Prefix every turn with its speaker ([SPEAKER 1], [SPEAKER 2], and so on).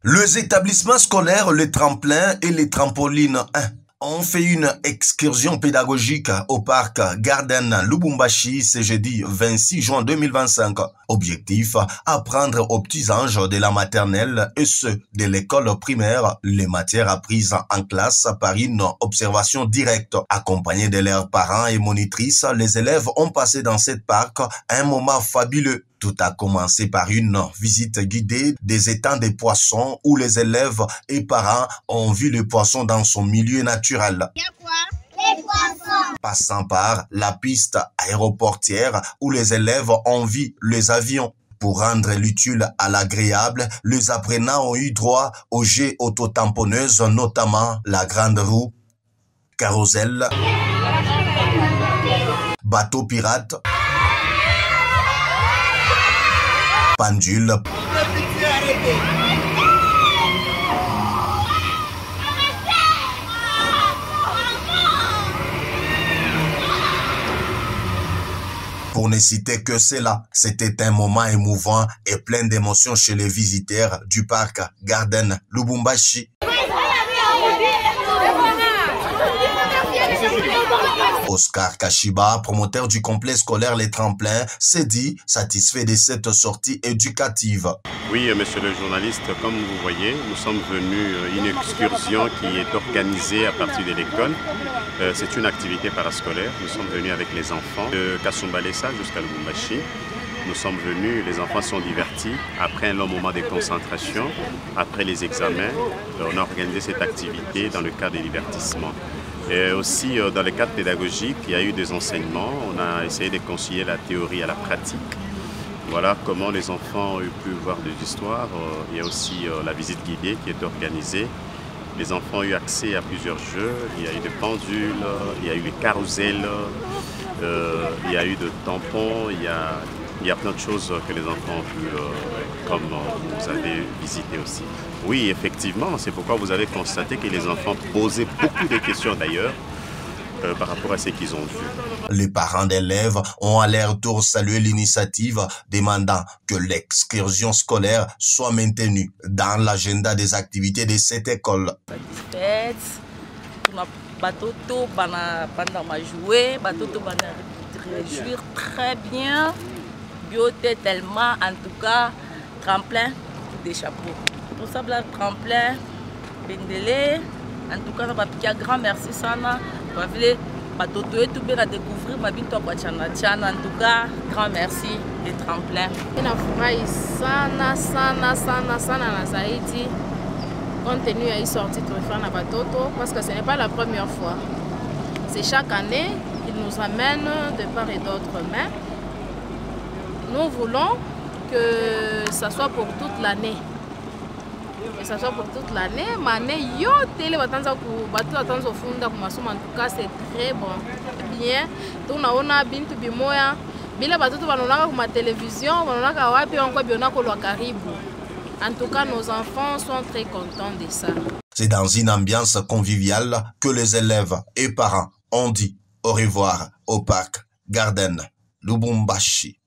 [SPEAKER 1] Les établissements scolaires, les tremplins et les trampolines 1 ont fait une excursion pédagogique au parc Garden Lubumbashi ce jeudi 26 juin 2025. Objectif, apprendre aux petits anges de la maternelle et ceux de l'école primaire les matières apprises en classe par une observation directe. Accompagnés de leurs parents et monitrices, les élèves ont passé dans ce parc un moment fabuleux. Tout a commencé par une visite guidée des étangs des poissons où les élèves et parents ont vu les poissons dans son milieu naturel.
[SPEAKER 2] Il y a quoi? Les poissons.
[SPEAKER 1] Passant par la piste aéroportière où les élèves ont vu les avions. Pour rendre l'utile à l'agréable, les apprenants ont eu droit aux jets autotamponneuses, notamment la grande roue, carrousel, bateau pirate, pendule, pour ne citer que cela. C'était un moment émouvant et plein d'émotions chez les visiteurs du parc Garden Lubumbashi. Oscar Kashiba, promoteur du complexe scolaire Les Tremplins, s'est dit satisfait de cette sortie éducative.
[SPEAKER 3] Oui, monsieur le journaliste, comme vous voyez, nous sommes venus une excursion qui est organisée à partir de l'école. C'est une activité parascolaire. Nous sommes venus avec les enfants de Kasumbalesa jusqu'à Lubumbashi. Nous sommes venus, les enfants sont divertis. Après un long moment de concentration, après les examens, on a organisé cette activité dans le cadre des divertissements. Et aussi dans le cadre pédagogique, il y a eu des enseignements. On a essayé de concilier la théorie à la pratique. Voilà comment les enfants ont pu voir des histoires. Il y a aussi la visite guidée qui est organisée. Les enfants ont eu accès à plusieurs jeux. Il y a eu des pendules, il y a eu les carousels, il y a eu des tampons, il y a plein de choses que les enfants ont pu, comme vous avez visité aussi. Oui, effectivement, c'est pourquoi vous avez constaté que les enfants posaient beaucoup de questions d'ailleurs par rapport à ce qu'ils ont vu.
[SPEAKER 1] Les parents d'élèves ont à leur tour salué l'initiative, demandant que l'excursion scolaire soit maintenue dans l'agenda des activités de cette école.
[SPEAKER 4] Batoto pendant ma jouer, Batoto réjouir très bien, beauté tellement, en tout cas, tremplin des chapeaux. Pour ça, le tremplin, Bendele, en tout cas, un grand merci sana. Batoto et tout bien à découvrir, ma bito à Tchana, en tout cas, grand merci des tremplins. Sana Zaidi. Compte tenu à y sortir à Batoto, parce que ce n'est pas la première fois. C'est chaque année qu'il nous amène de part et d'autre. Mais nous voulons que ça soit pour toute l'année. Que ça soit pour toute l'année. Mais en tout cas, c'est très bon. Bien. On a bintu bimoya. Bila Batoto banonaka kuma télévision, banonaka wapi onko bionako lwa karibu. En tout cas, nos enfants sont très contents de ça.
[SPEAKER 1] C'est dans une ambiance conviviale que les élèves et parents ont dit au revoir au parc Garden Lubumbashi.